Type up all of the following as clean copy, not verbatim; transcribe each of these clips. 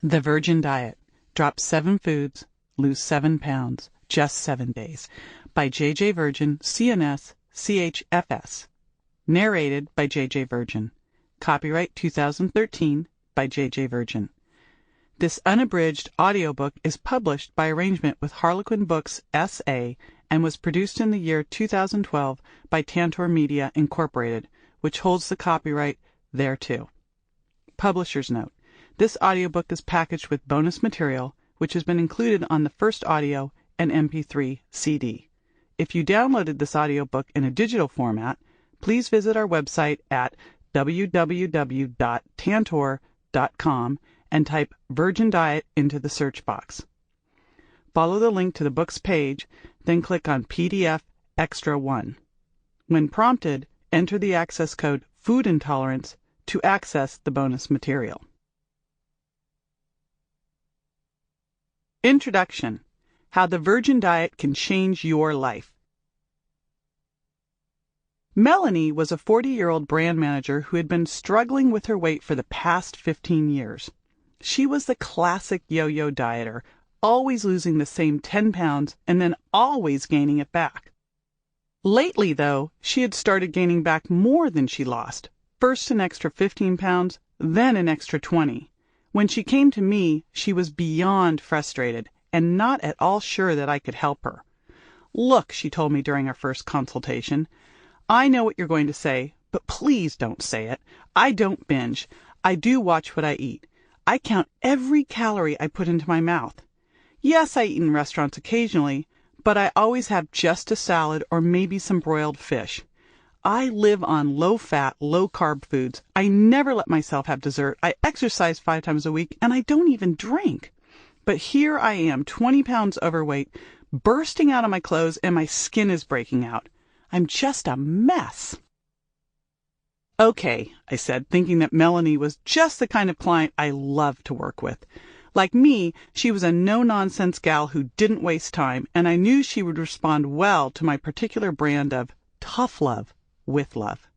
The Virgin Diet. Drop 7 foods, lose 7 pounds, just 7 days. By J.J. Virgin, CNS, CHFS. Narrated by J.J. Virgin. Copyright 2013 by J.J. Virgin. This unabridged audiobook is published by arrangement with Harlequin Books S.A. and was produced in the year 2012 by Tantor Media, Incorporated, which holds the copyright thereto. Publisher's note. This audiobook is packaged with bonus material, which has been included on the first audio and MP3 CD. If you downloaded this audiobook in a digital format, please visit our website at www.tantor.com and type Virgin Diet into the search box. Follow the link to the book's page, then click on PDF Extra 1. When prompted, enter the access code Food Intolerance to access the bonus material. Introduction: How the Virgin Diet Can Change Your Life. Melanie was a 40-year-old brand manager who had been struggling with her weight for the past 15 years. She was the classic yo-yo dieter, always losing the same 10 pounds and then always gaining it back. Lately, though, she had started gaining back more than she lost. First an extra 15 pounds, then an extra 20. When she came to me, she was beyond frustrated and not at all sure that I could help her. "Look," she told me during our first consultation, "I know what you're going to say, but please don't say it. I don't binge. I do watch what I eat. I count every calorie I put into my mouth. Yes, I eat in restaurants occasionally, but I always have just a salad or maybe some broiled fish. I live on low-fat, low-carb foods. I never let myself have dessert. I exercise 5 times a week, and I don't even drink. But here I am, 20 pounds overweight, bursting out of my clothes, and my skin is breaking out. I'm just a mess." "Okay," I said, thinking that Melanie was just the kind of client I love to work with. Like me, she was a no-nonsense gal who didn't waste time, and I knew she would respond well to my particular brand of tough love with love.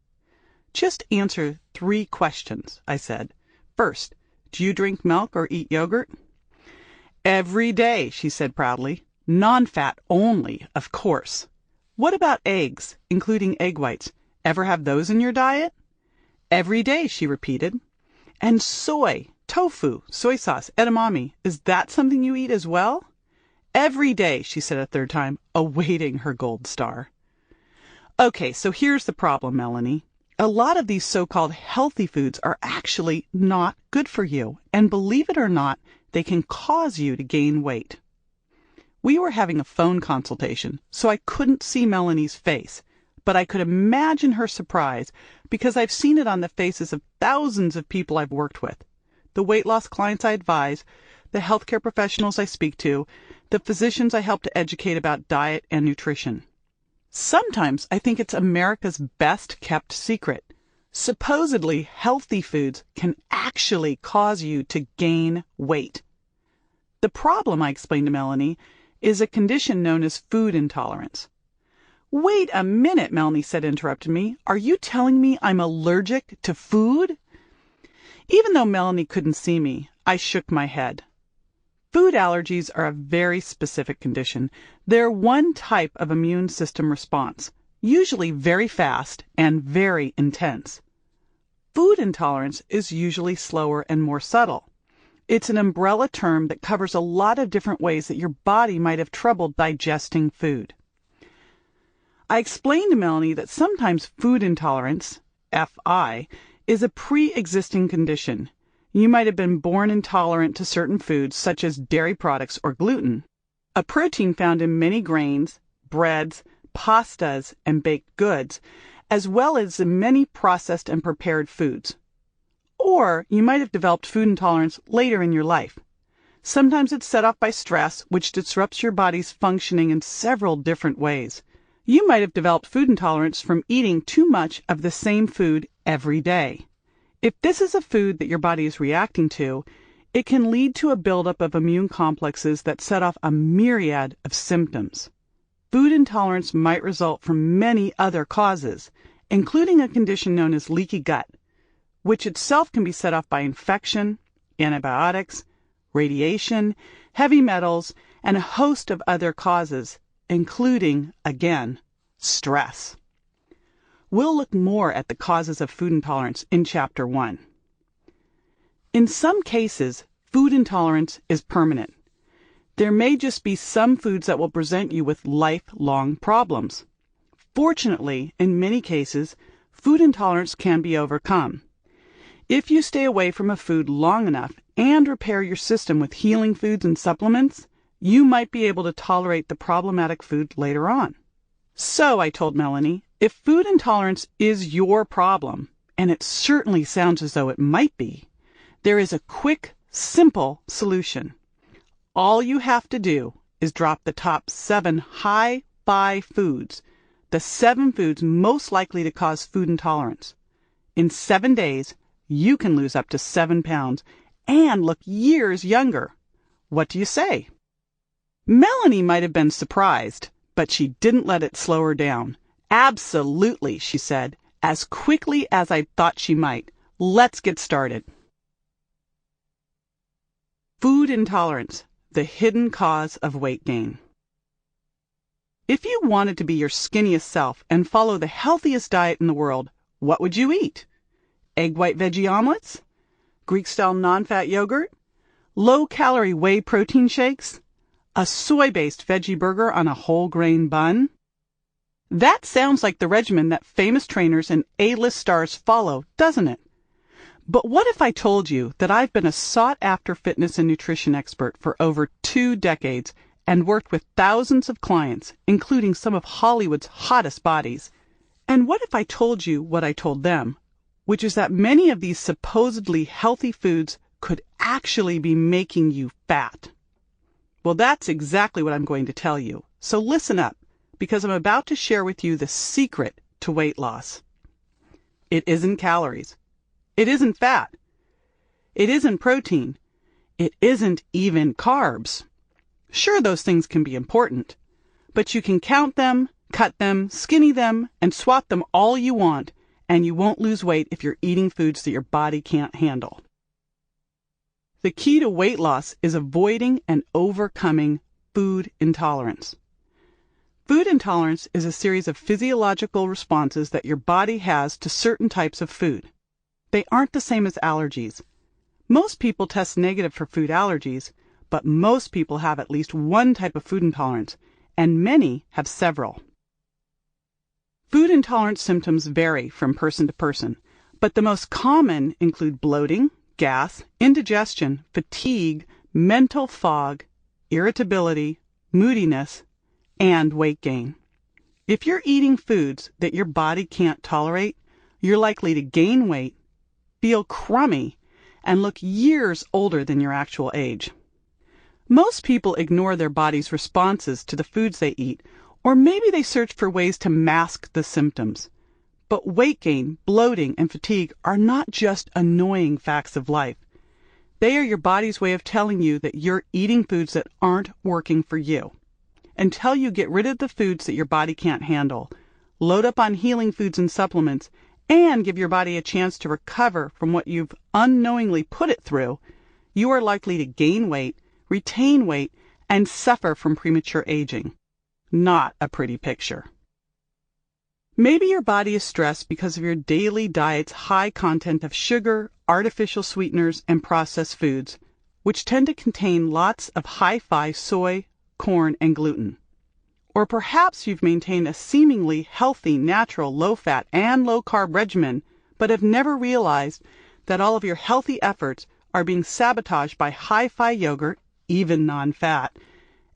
"Just answer 3 questions," I said. "First, do you drink milk or eat yogurt?" "Every day," she said proudly. "Non-fat only, of course." "What about eggs, including egg whites? Ever have those in your diet?" "Every day," she repeated. "And soy, tofu, soy sauce, edamame, is that something you eat as well?" "Every day," she said a third time, awaiting her gold star. "Okay, so here's the problem, Melanie. A lot of these so-called healthy foods are actually not good for you, and believe it or not, they can cause you to gain weight." We were having a phone consultation, so I couldn't see Melanie's face, but I could imagine her surprise because I've seen it on the faces of thousands of people I've worked with. The weight loss clients I advise, the healthcare professionals I speak to, the physicians I help to educate about diet and nutrition. Sometimes I think it's America's best kept secret. Supposedly healthy foods can actually cause you to gain weight. The problem, I explained to Melanie, is a condition known as food intolerance. "Wait a minute," Melanie said, interrupting me. "Are you telling me I'm allergic to food?" Even though Melanie couldn't see me, I shook my head. Food allergies are a very specific condition. They're one type of immune system response, usually very fast and very intense. Food intolerance is usually slower and more subtle. It's an umbrella term that covers a lot of different ways that your body might have trouble digesting food. I explained to Melanie that sometimes food intolerance, FI, is a pre-existing condition. You might have been born intolerant to certain foods, such as dairy products or gluten, a protein found in many grains, breads, pastas, and baked goods, as well as in many processed and prepared foods. Or you might have developed food intolerance later in your life. Sometimes it's set off by stress, which disrupts your body's functioning in several different ways. You might have developed food intolerance from eating too much of the same food every day. If this is a food that your body is reacting to, it can lead to a buildup of immune complexes that set off a myriad of symptoms. Food intolerance might result from many other causes, including a condition known as leaky gut, which itself can be set off by infection, antibiotics, radiation, heavy metals, and a host of other causes, including, again, stress. We'll look more at the causes of food intolerance in Chapter 1. In some cases, food intolerance is permanent. There may just be some foods that will present you with lifelong problems. Fortunately, in many cases, food intolerance can be overcome. If you stay away from a food long enough and repair your system with healing foods and supplements, you might be able to tolerate the problematic food later on. So, I told Melanie, if food intolerance is your problem, and it certainly sounds as though it might be, there is a quick, simple solution. All you have to do is drop the top 7 high-FI foods, the 7 foods most likely to cause food intolerance. In 7 days, you can lose up to 7 pounds and look years younger. What do you say? Melanie might have been surprised, but she didn't let it slow her down. Absolutely, she said, as quickly as I thought she might. Let's get started. Food intolerance, the hidden cause of weight gain. If you wanted to be your skinniest self and follow the healthiest diet in the world, what would you eat? Egg white veggie omelets? Greek-style non-fat yogurt? Low-calorie whey protein shakes? A soy-based veggie burger on a whole grain bun? That sounds like the regimen that famous trainers and A-list stars follow, doesn't it? But what if I told you that I've been a sought-after fitness and nutrition expert for over 2 decades and worked with thousands of clients, including some of Hollywood's hottest bodies? And what if I told you what I told them, which is that many of these supposedly healthy foods could actually be making you fat? Well, that's exactly what I'm going to tell you. So listen up, because I'm about to share with you the secret to weight loss. It isn't calories. It isn't fat. It isn't protein. It isn't even carbs. Sure, those things can be important, but you can count them, cut them, skinny them, and swap them all you want, and you won't lose weight if you're eating foods that your body can't handle. The key to weight loss is avoiding and overcoming food intolerance. Food intolerance is a series of physiological responses that your body has to certain types of food. They aren't the same as allergies. Most people test negative for food allergies, but most people have at least one type of food intolerance, and many have several. Food intolerance symptoms vary from person to person, but the most common include bloating, gas, indigestion, fatigue, mental fog, irritability, moodiness, and weight gain. If you're eating foods that your body can't tolerate, you're likely to gain weight, feel crummy, and look years older than your actual age. Most people ignore their body's responses to the foods they eat, or maybe they search for ways to mask the symptoms. But weight gain, bloating, and fatigue are not just annoying facts of life. They are your body's way of telling you that you're eating foods that aren't working for you. Until you get rid of the foods that your body can't handle, load up on healing foods and supplements, and give your body a chance to recover from what you've unknowingly put it through, you are likely to gain weight, retain weight, and suffer from premature aging. Not a pretty picture. Maybe your body is stressed because of your daily diet's high content of sugar, artificial sweeteners, and processed foods, which tend to contain lots of high-FI soy, corn, and gluten. Or perhaps you've maintained a seemingly healthy, natural, low-fat, and low-carb regimen, but have never realized that all of your healthy efforts are being sabotaged by high-FI yogurt, even non-fat,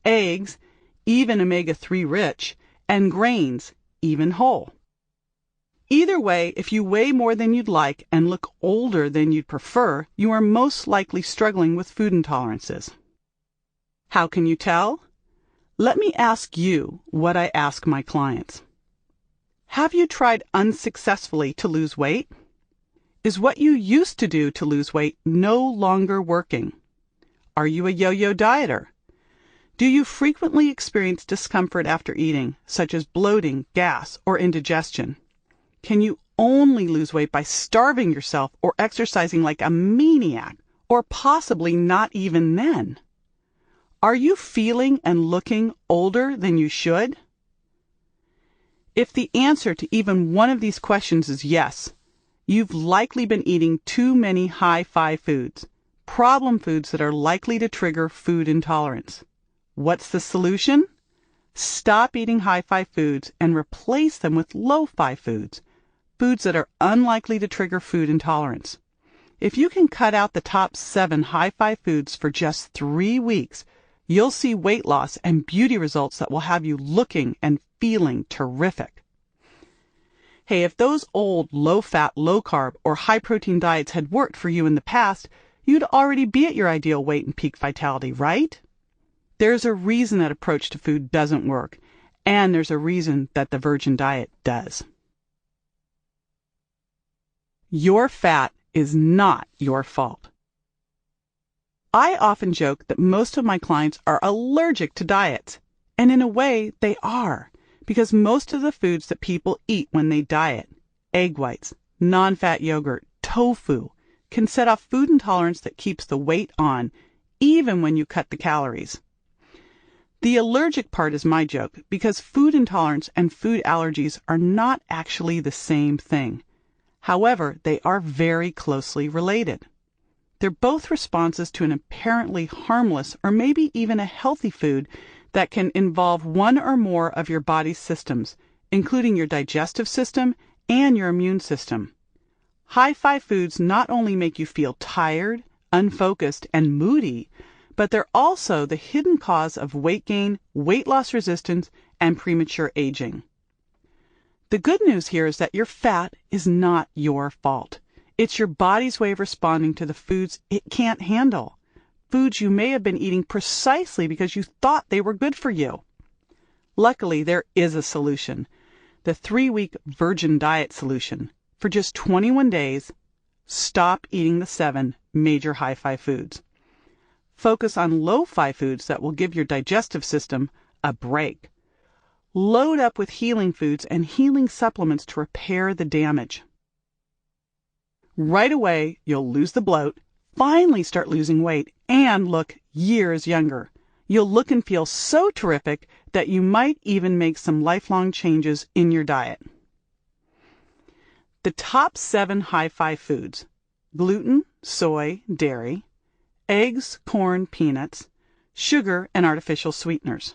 eggs, even omega-3 rich, and grains, even whole. Either way, if you weigh more than you'd like and look older than you'd prefer, you are most likely struggling with food intolerances. How can you tell? Let me ask you what I ask my clients. Have you tried unsuccessfully to lose weight? Is what you used to do to lose weight no longer working? Are you a yo-yo dieter? Do you frequently experience discomfort after eating, such as bloating, gas, or indigestion? Can you only lose weight by starving yourself or exercising like a maniac? or possibly not even then? Are you feeling and looking older than you should? If the answer to even one of these questions is yes, you've likely been eating too many high-fi foods, problem foods that are likely to trigger food intolerance. What's the solution? Stop eating high-fi foods and replace them with low-fi foods, foods that are unlikely to trigger food intolerance. If you can cut out the top 7 high-fi foods for just 3 weeks, you'll see weight loss and beauty results that will have you looking and feeling terrific. Hey, if those old low-fat, low-carb, or high-protein diets had worked for you in the past, you'd already be at your ideal weight and peak vitality, right? There's a reason that approach to food doesn't work, and there's a reason that the virgin diet does. Your fat is not your fault. I often joke that most of my clients are allergic to diets, and in a way they are, because most of the foods that people eat when they diet, egg whites, non-fat yogurt, tofu, can set off food intolerance that keeps the weight on, even when you cut the calories. The allergic part is my joke, because food intolerance and food allergies are not actually the same thing. However, they are very closely related. They're both responses to an apparently harmless or maybe even a healthy food that can involve one or more of your body's systems, including your digestive system and your immune system. High-fi foods not only make you feel tired, unfocused, and moody, but they're also the hidden cause of weight gain, weight loss resistance, and premature aging. The good news here is that your fat is not your fault. It's your body's way of responding to the foods it can't handle. Foods you may have been eating precisely because you thought they were good for you. Luckily, there is a solution. The 3-week virgin diet solution. For just 21 days, stop eating the 7 major high-fi foods. Focus on low-fi foods that will give your digestive system a break. Load up with healing foods and healing supplements to repair the damage. Right away, you'll lose the bloat, finally start losing weight, and look years younger. You'll look and feel so terrific that you might even make some lifelong changes in your diet. The top 7 high-fi foods: gluten, soy, dairy, eggs, corn, peanuts, sugar, and artificial sweeteners.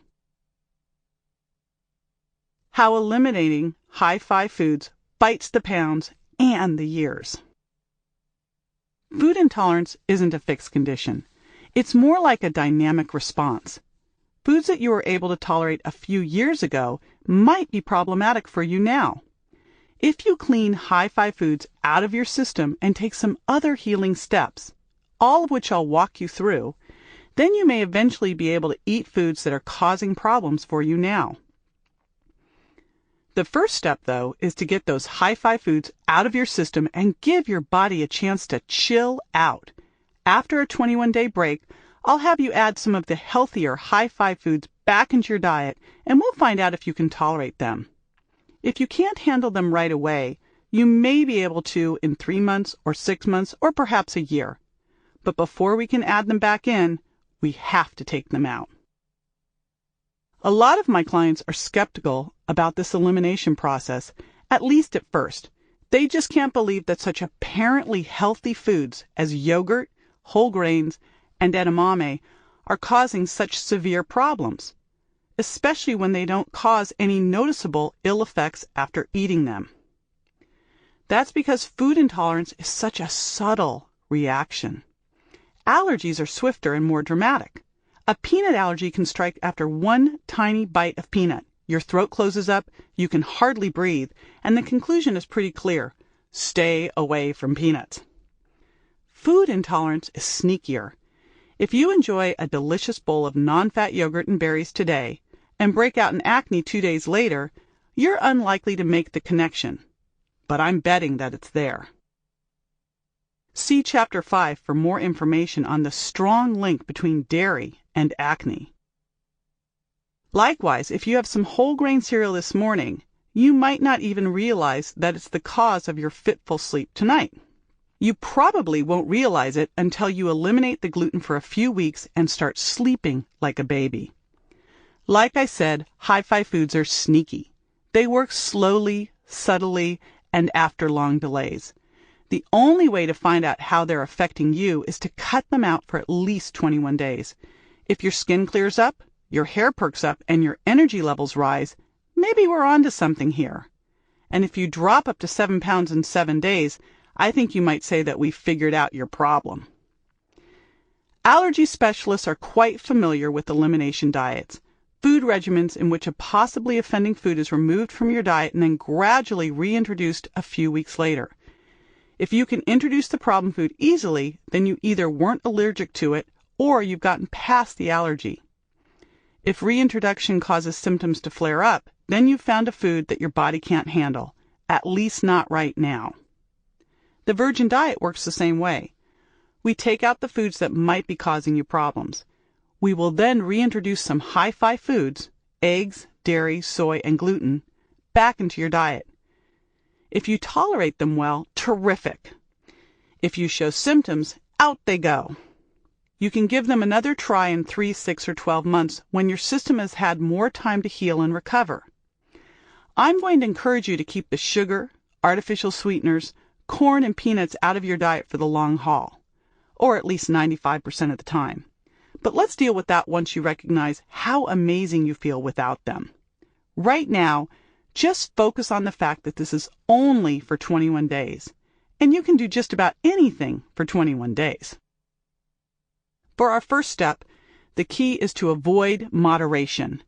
How eliminating high-fi foods bites the pounds and the years. Food intolerance isn't a fixed condition. It's more like a dynamic response. Foods that you were able to tolerate a few years ago might be problematic for you now. If you clean high-fi foods out of your system and take some other healing steps, all of which I'll walk you through, then you may eventually be able to eat foods that are causing problems for you now. The first step, though, is to get those high-fi foods out of your system and give your body a chance to chill out. After a 21-day break, I'll have you add some of the healthier high-fi foods back into your diet, and we'll find out if you can tolerate them. If you can't handle them right away, you may be able to in 3 months or 6 months or perhaps a year. But before we can add them back in, we have to take them out. A lot of my clients are skeptical about this elimination process, at least at first. They just can't believe that such apparently healthy foods as yogurt, whole grains, and edamame are causing such severe problems, especially when they don't cause any noticeable ill effects after eating them. That's because food intolerance is such a subtle reaction. Allergies are swifter and more dramatic. A peanut allergy can strike after one tiny bite of peanut. Your throat closes up, you can hardly breathe, and the conclusion is pretty clear. Stay away from peanuts. Food intolerance is sneakier. If you enjoy a delicious bowl of non-fat yogurt and berries today and break out in acne 2 days later, you're unlikely to make the connection. But I'm betting that it's there. See Chapter 5 for more information on the strong link between dairy and acne. Likewise, if you have some whole grain cereal this morning, you might not even realize that it's the cause of your fitful sleep tonight. You probably won't realize it until you eliminate the gluten for a few weeks and start sleeping like a baby. Like I said, hi-fi foods are sneaky. They work slowly, subtly, and after long delays. The only way to find out how they're affecting you is to cut them out for at least 21 days. If your skin clears up, your hair perks up, and your energy levels rise, maybe we're onto something here. And if you drop up to 7 pounds in 7 days, I think you might say that we've figured out your problem. Allergy specialists are quite familiar with elimination diets, food regimens in which a possibly offending food is removed from your diet and then gradually reintroduced a few weeks later. If you can introduce the problem food easily, then you either weren't allergic to it or you've gotten past the allergy. If reintroduction causes symptoms to flare up, then you've found a food that your body can't handle, at least not right now. The virgin diet works the same way. We take out the foods that might be causing you problems. We will then reintroduce some hi-fi foods, eggs, dairy, soy, and gluten, back into your diet. If you tolerate them well, terrific. If you show symptoms, out they go. You can give them another try in 3, 6, or 12 months when your system has had more time to heal and recover. I'm going to encourage you to keep the sugar, artificial sweeteners, corn, and peanuts out of your diet for the long haul, or at least 95% of the time. But let's deal with that once you recognize how amazing you feel without them. Right now, just focus on the fact that this is only for 21 days, and you can do just about anything for 21 days. For our first step, the key is to avoid moderation.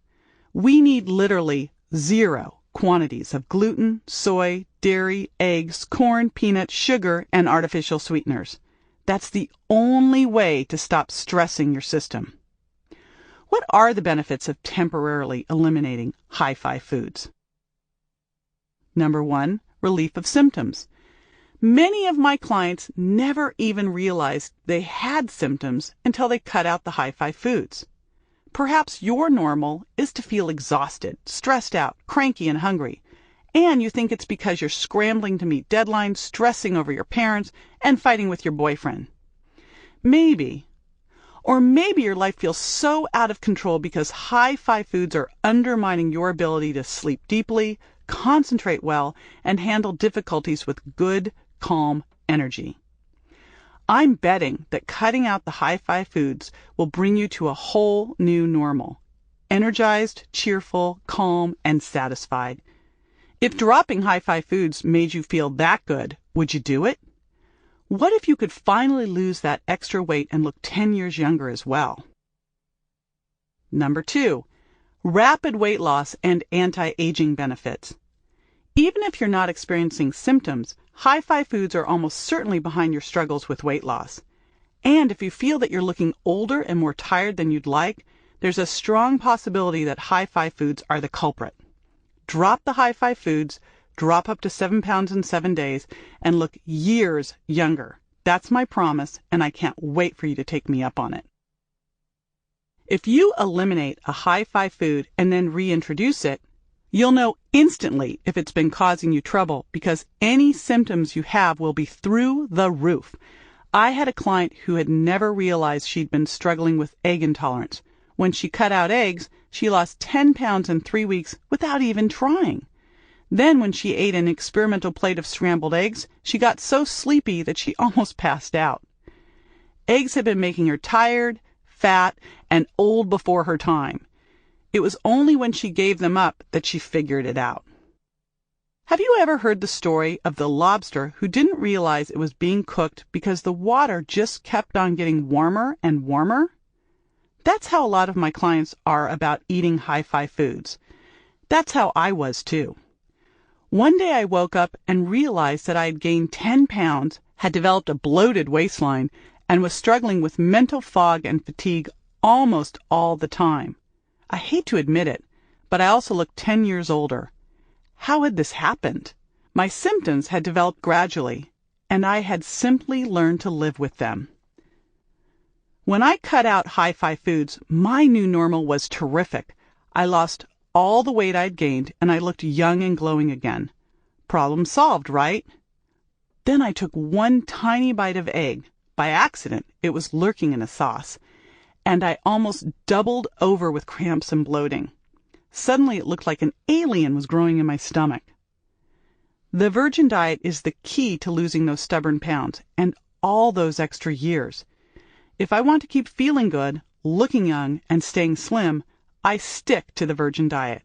We need literally 0 quantities of gluten, soy, dairy, eggs, corn, peanuts, sugar, and artificial sweeteners. That's the only way to stop stressing your system. What are the benefits of temporarily eliminating hi-fi foods? Number 1, relief of symptoms. Many of my clients never even realized they had symptoms until they cut out the hi-fi foods. Perhaps your normal is to feel exhausted, stressed out, cranky, and hungry, and you think it's because you're scrambling to meet deadlines, stressing over your parents, and fighting with your boyfriend. Maybe. Or maybe your life feels so out of control because hi-fi foods are undermining your ability to sleep deeply, concentrate well, and handle difficulties with good, calm energy. I'm betting that cutting out the hi-fi foods will bring you to a whole new normal. Energized, cheerful, calm, and satisfied. If dropping hi-fi foods made you feel that good, would you do it? What if you could finally lose that extra weight and look 10 years younger as well? Number 2, rapid weight loss and anti-aging benefits. Even if you're not experiencing symptoms, hi-fi foods are almost certainly behind your struggles with weight loss. And if you feel that you're looking older and more tired than you'd like, there's a strong possibility that hi-fi foods are the culprit. Drop the hi-fi foods, drop up to 7 pounds in 7 days, and look years younger. That's my promise, and I can't wait for you to take me up on it. If you eliminate a hi-fi food and then reintroduce it, you'll know instantly if it's been causing you trouble because any symptoms you have will be through the roof. I had a client who had never realized she'd been struggling with egg intolerance. When she cut out eggs, she lost 10 pounds in 3 weeks without even trying. Then when she ate an experimental plate of scrambled eggs, she got so sleepy that she almost passed out. Eggs had been making her tired, fat, and old before her time. It was only when she gave them up that she figured it out. Have you ever heard the story of the lobster who didn't realize it was being cooked because the water just kept on getting warmer and warmer? That's how a lot of my clients are about eating hi-fi foods. That's how I was too. One day I woke up and realized that I had gained 10 pounds, had developed a bloated waistline, and was struggling with mental fog and fatigue almost all the time. I hate to admit it, but I also looked 10 years older. How had this happened? My symptoms had developed gradually, and I had simply learned to live with them. When I cut out hi-fi foods, my new normal was terrific. I lost all the weight I'd gained, and I looked young and glowing again. Problem solved, right? Then I took one tiny bite of egg. By accident, it was lurking in a sauce, and I almost doubled over with cramps and bloating. Suddenly it looked like an alien was growing in my stomach. The virgin diet is the key to losing those stubborn pounds and all those extra years. If I want to keep feeling good, looking young, and staying slim, I stick to the virgin diet.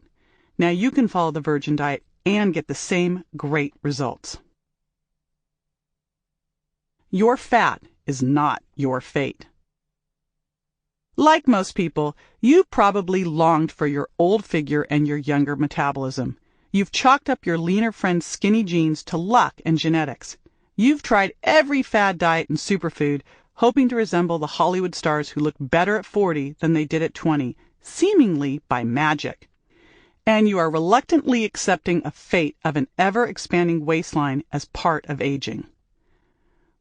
Now you can follow the virgin diet and get the same great results. Your fat is not your fate. Like most people, you probably longed for your old figure and your younger metabolism. You've chalked up your leaner friend's skinny genes to luck and genetics. You've tried every fad diet and superfood, hoping to resemble the Hollywood stars who look better at 40 than they did at 20, seemingly by magic. And you are reluctantly accepting a fate of an ever-expanding waistline as part of aging.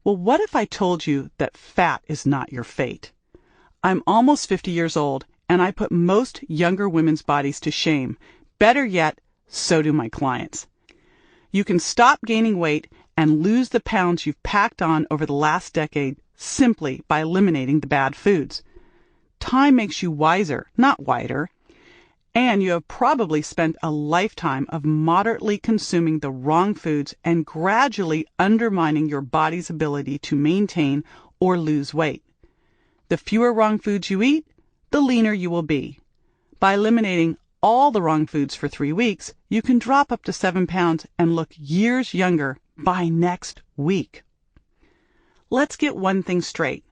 Well, what if I told you that fat is not your fate? I'm almost 50 years old, and I put most younger women's bodies to shame. Better yet, so do my clients. You can stop gaining weight and lose the pounds you've packed on over the last decade simply by eliminating the bad foods. Time makes you wiser, not whiter, and you have probably spent a lifetime of moderately consuming the wrong foods and gradually undermining your body's ability to maintain or lose weight. The fewer wrong foods you eat, the leaner you will be. By eliminating all the wrong foods for 3 weeks, you can drop up to 7 pounds and look years younger by next week. Let's get one thing straight.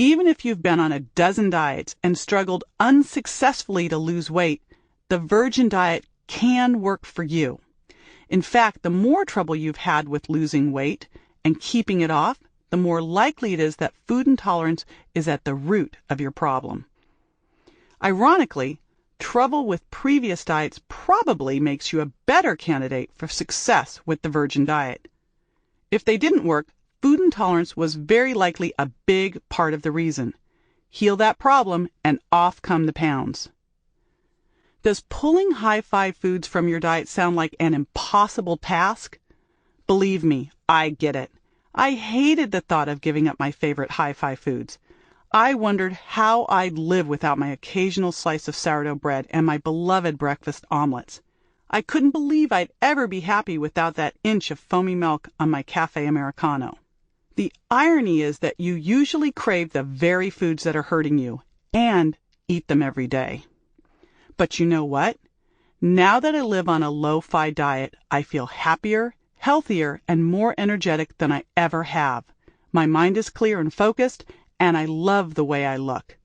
Even if you've been on a dozen diets and struggled unsuccessfully to lose weight, the virgin diet can work for you. In fact, the more trouble you've had with losing weight and keeping it off, the more likely it is that food intolerance is at the root of your problem. Ironically, trouble with previous diets probably makes you a better candidate for success with the virgin diet. If they didn't work, food intolerance was very likely a big part of the reason. Heal that problem and off come the pounds. Does pulling high-fi foods from your diet sound like an impossible task? Believe me, I get it. I hated the thought of giving up my favorite hi-fi foods. I wondered how I'd live without my occasional slice of sourdough bread and my beloved breakfast omelets. I couldn't believe I'd ever be happy without that inch of foamy milk on my cafe Americano. The irony is that you usually crave the very foods that are hurting you and eat them every day. But you know what? Now that I live on a low-fi diet, I feel happier, healthier, and more energetic than I ever have. My mind is clear and focused, and I love the way I look.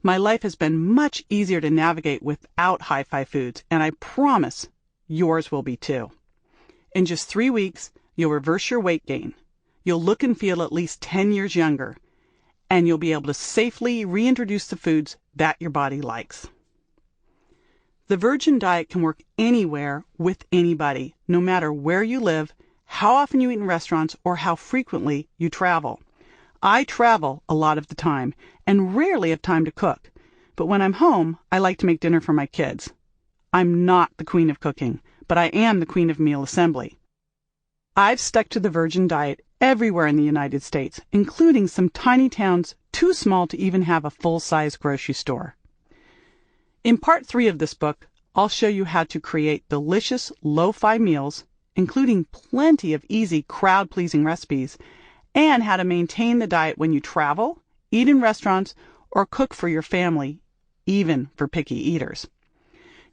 My life has been much easier to navigate without hi-fi foods, and I promise yours will be too. In just 3 weeks, you'll reverse your weight gain. You'll look and feel at least 10 years younger, and you'll be able to safely reintroduce the foods that your body likes. The virgin diet can work anywhere with anybody, no matter where you live, how often you eat in restaurants, or how frequently you travel. I travel a lot of the time and rarely have time to cook, but when I'm home, I like to make dinner for my kids. I'm not the queen of cooking, but I am the queen of meal assembly. I've stuck to the virgin diet everywhere in the United States, including some tiny towns too small to even have a full-size grocery store. In part 3 of this book, I'll show you how to create delicious lo-fi meals, including plenty of easy crowd-pleasing recipes, and how to maintain the diet when you travel, eat in restaurants, or cook for your family, even for picky eaters.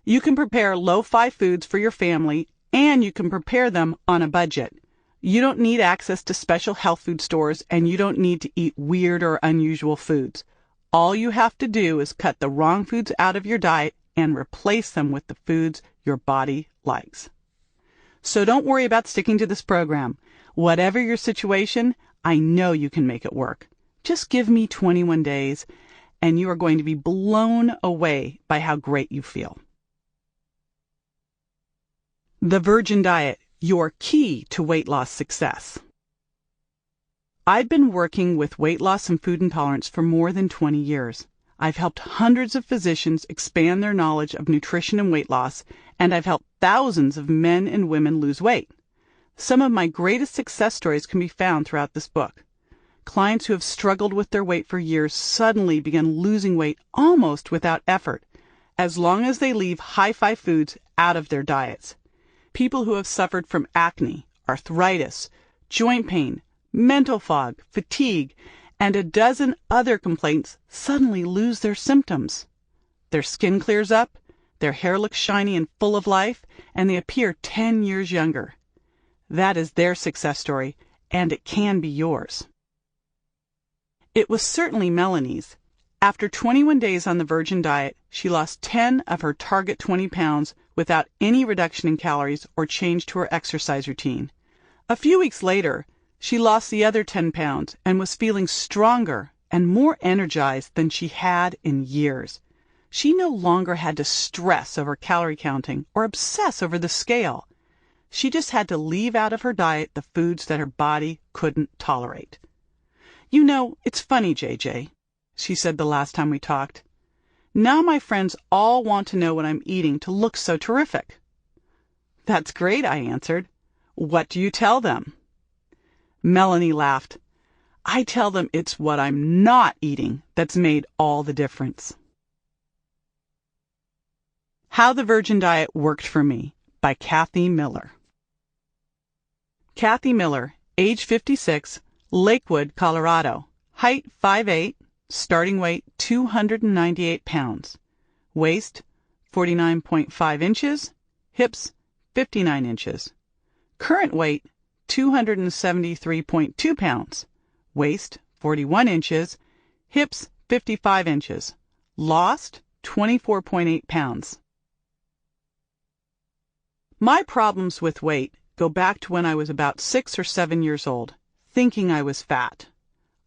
You can prepare lo-fi foods for your family, and you can prepare them on a budget. You don't need access to special health food stores, and you don't need to eat weird or unusual foods. All you have to do is cut the wrong foods out of your diet and replace them with the foods your body likes. So don't worry about sticking to this program. Whatever your situation, I know you can make it work. Just give me 21 days, and you are going to be blown away by how great you feel. The Virgin Diet, your key to weight loss success. I've been working with weight loss and food intolerance for more than 20 years. I've helped hundreds of physicians expand their knowledge of nutrition and weight loss, and I've helped thousands of men and women lose weight. Some of my greatest success stories can be found throughout this book. Clients who have struggled with their weight for years suddenly begin losing weight almost without effort, as long as they leave high-fi foods out of their diets. People who have suffered from acne, arthritis, joint pain, mental fog, fatigue, and a dozen other complaints suddenly lose their symptoms. Their skin clears up, their hair looks shiny and full of life, and they appear 10 years younger. That is their success story, and it can be yours. It was certainly Melanie's. After 21 days on the Virgin diet, she lost 10 of her target 20 pounds without any reduction in calories or change to her exercise routine. A few weeks later, she lost the other 10 pounds and was feeling stronger and more energized than she had in years. She no longer had to stress over calorie counting or obsess over the scale. She just had to leave out of her diet the foods that her body couldn't tolerate. "You know, it's funny, JJ," she said the last time we talked. "Now my friends all want to know what I'm eating to look so terrific." "That's great," I answered. "What do you tell them?" Melanie laughed. "I tell them it's what I'm not eating that's made all the difference." How the Virgin Diet Worked for Me by Kathy Miller. Kathy Miller, age 56, Lakewood, Colorado. Height 5'8", starting weight 298 pounds. Waist 49.5 inches, hips 59 inches. Current weight 273.2 pounds. Waist 41 inches, hips 55 inches. Lost 24.8 pounds. My problems with weight go back to when I was about 6 or 7 years old, thinking I was fat.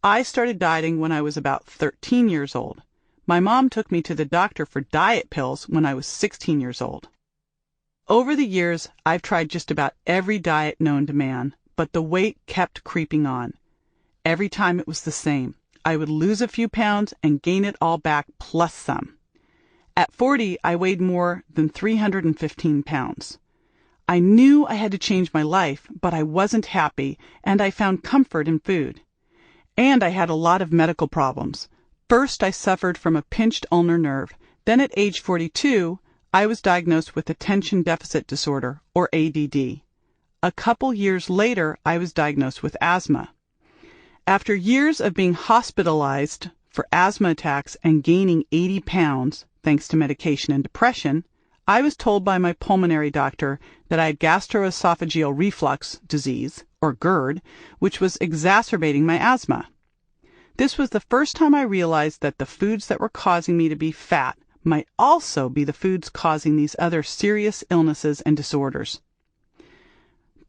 I started dieting when I was about 13 years old. My mom took me to the doctor for diet pills when I was 16 years old. Over the years, I've tried just about every diet known to man, but the weight kept creeping on. Every time it was the same. I would lose a few pounds and gain it all back plus some. At 40, I weighed more than 315 pounds. I knew I had to change my life, but I wasn't happy, and I found comfort in food. And I had a lot of medical problems. First, I suffered from a pinched ulnar nerve. Then at age 42, I was diagnosed with attention deficit disorder, or ADD. A couple years later, I was diagnosed with asthma. After years of being hospitalized for asthma attacks and gaining 80 pounds, thanks to medication and depression, I was told by my pulmonary doctor that I had gastroesophageal reflux disease, or GERD, which was exacerbating my asthma. This was the first time I realized that the foods that were causing me to be fat might also be the foods causing these other serious illnesses and disorders.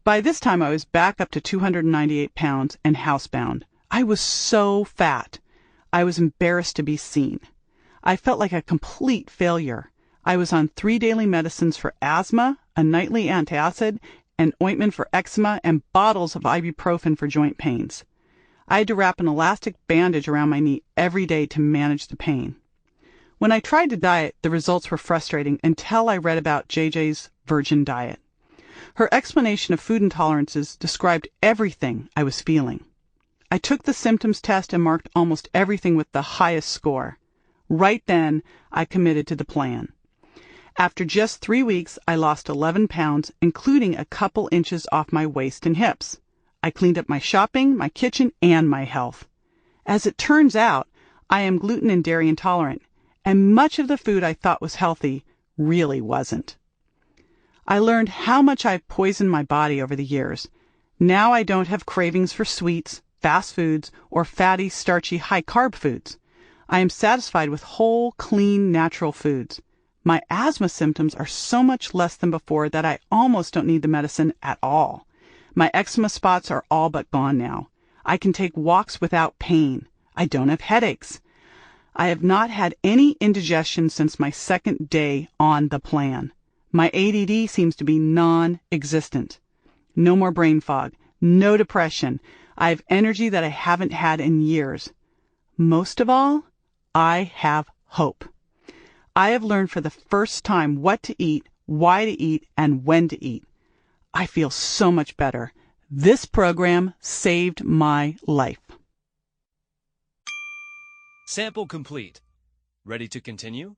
By this time, I was back up to 298 pounds and housebound. I was so fat. I was embarrassed to be seen. I felt like a complete failure. I was on 3 daily medicines for asthma, a nightly antacid, an ointment for eczema, and bottles of ibuprofen for joint pains. I had to wrap an elastic bandage around my knee every day to manage the pain. When I tried to diet, the results were frustrating until I read about JJ's Virgin Diet. Her explanation of food intolerances described everything I was feeling. I took the symptoms test and marked almost everything with the highest score. Right then, I committed to the plan. After just 3 weeks, I lost 11 pounds, including a couple inches off my waist and hips. I cleaned up my shopping, my kitchen, and my health. As it turns out, I am gluten and dairy intolerant, and much of the food I thought was healthy really wasn't. I learned how much I've poisoned my body over the years. Now I don't have cravings for sweets, fast foods, or fatty, starchy, high-carb foods. I am satisfied with whole, clean, natural foods. My asthma symptoms are so much less than before that I almost don't need the medicine at all. My eczema spots are all but gone now. I can take walks without pain. I don't have headaches. I have not had any indigestion since my second day on the plan. My ADD seems to be non-existent. No more brain fog. No depression. I have energy that I haven't had in years. Most of all, I have hope. I have learned for the first time what to eat, why to eat, and when to eat. I feel so much better. This program saved my life. Sample complete. Ready to continue?